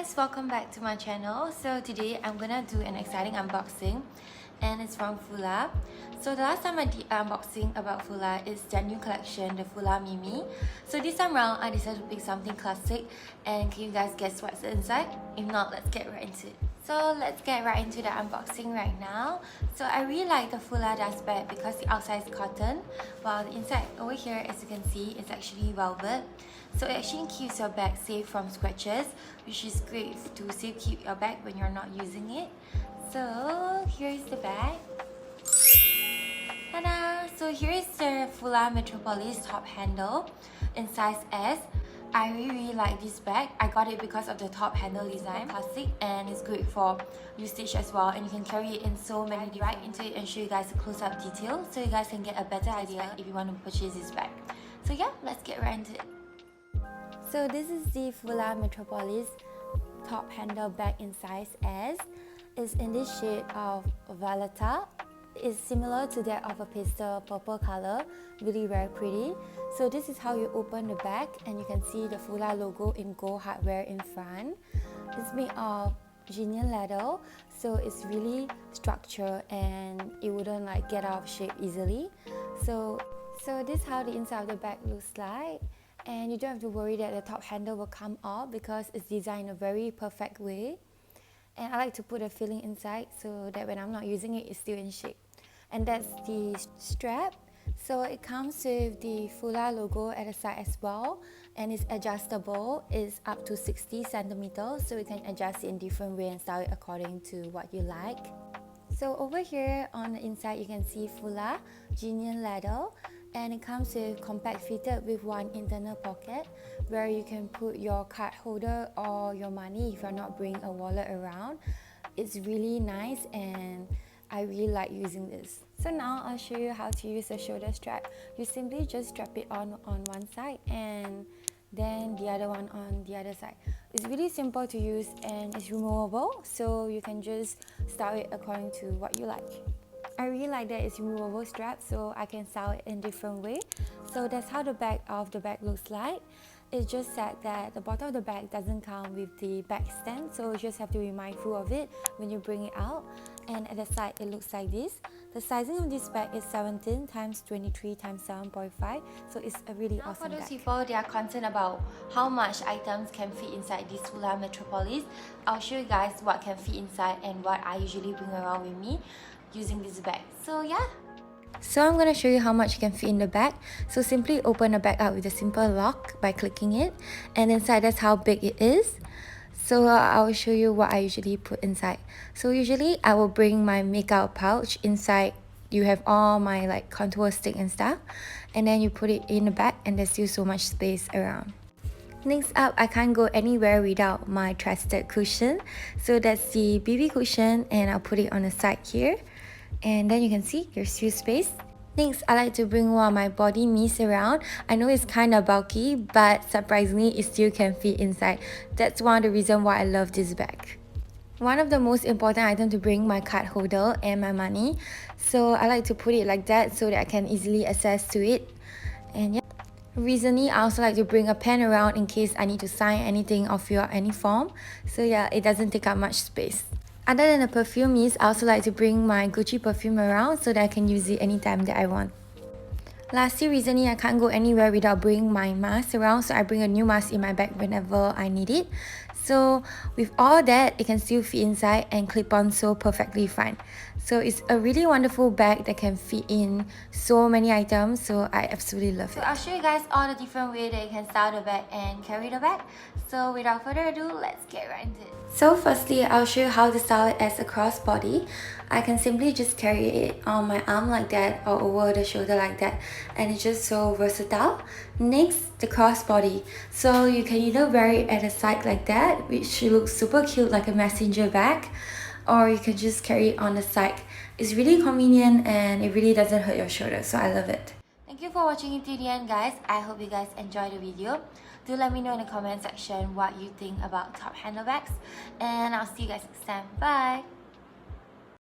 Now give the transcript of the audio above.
guys, welcome back to my channel. So today I'm gonna do an exciting unboxing and it's from FURLA. So the last time I did unboxing about FURLA is their new collection, the FURLA Mimi. So this time around I decided to pick something classic, and can you guys guess what's inside? If not, let's get right into it. So let's get right into the unboxing right now. So I really like the FURLA dust bag because the outside is cotton, while the inside over here, as you can see, is actually velvet. So it actually keeps your bag safe from scratches, which is great to safe keep your bag when you're not using it. So here is the bag. Ta-da! So here is the FURLA Metropolis top handle in size S. I really like this bag. I got it because of the top handle design, classic, and it's great for usage as well, and you can carry it in so many right into it and show you guys a close-up detail so you guys can get a better idea if you want to purchase this bag. So yeah, let's get right into it. So this is the FURLA Metropolis top handle bag in size S. It's in this shade of Violeta. It's similar to that of a pastel purple color, really very pretty. So this is how you open the bag, and you can see the FURLA logo in gold hardware in front. It's made of genuine leather, so it's really structured and it wouldn't like get out of shape easily. So this is how the inside of the bag looks like. And you don't have to worry that the top handle will come off because it's designed in a very perfect way. And I like to put a filling inside so that when I'm not using it, it's still in shape. And that's the strap. So it comes with the FURLA logo at the side as well, and it's adjustable. It's up to 60 centimeters, so you can adjust it in different ways and style it according to what you like. So over here on the inside, you can see FURLA genuine leather, and it comes with compact fitted with one internal pocket where you can put your card holder or your money if you're not bringing a wallet around. It's really nice and I really like using this. So now I'll show you how to use the shoulder strap. You simply just strap it on one side and then the other one on the other side. It's really simple to use and it's removable, so you can just style it according to what you like. I really like that it's removable strap, so I can style it in different way. So that's how the back of the bag looks like. It's just sad that the bottom of the bag doesn't come with the bag stand, so you just have to be mindful of it when you bring it out. And at the side, it looks like this. The sizing of this bag is 17 x 23 x 7.5, so it's a really awesome bag. For those people they are concerned about how much items can fit inside this FURLA Metropolis, I'll show you guys what can fit inside and what I usually bring around with me using this bag. So yeah. So I'm going to show you how much can fit in the bag. So simply open the bag up with a simple lock by clicking it, and inside that's how big it is. So I will show you what I usually put inside. So usually I will bring my makeup pouch. Inside you have all my like contour stick and stuff, and then you put it in the bag and there's still so much space around. Next up, I can't go anywhere without my trusted cushion. So that's the BB cushion, and I'll put it on the side here. And then you can see there's still space. Next, I like to bring one of my body mist around. I know it's kind of bulky, but surprisingly it still can fit inside. That's one of the reasons why I love this bag. One of the most important items to bring, my card holder and my money. So I like to put it like that so that I can easily access to it. And yeah. Recently, I also like to bring a pen around in case I need to sign anything or fill out any form. So yeah, it doesn't take up much space. Other than the perfume mist, I also like to bring my Gucci perfume around so that I can use it anytime that I want. Lastly, recently I can't go anywhere without bringing my mask around, so I bring a new mask in my bag whenever I need it. So with all that, it can still fit inside and clip on so perfectly fine. So it's a really wonderful bag that can fit in so many items, so I absolutely love it. So I'll show you guys all the different ways that you can style the bag and carry the bag. So without further ado, let's get right into it. So firstly, I'll show you how to style it as a crossbody. I can simply just carry it on my arm like that or over the shoulder like that, and it's just so versatile. Next, the crossbody. So you can either wear it at the side like that, which looks super cute like a messenger bag, or you can just carry it on the side. It's really convenient and it really doesn't hurt your shoulder, so I love it. Thank you for watching it to the end, guys. I hope you guys enjoyed the video. Do let me know in the comment section what you think about top handle bags, and I'll see you guys next time. Bye!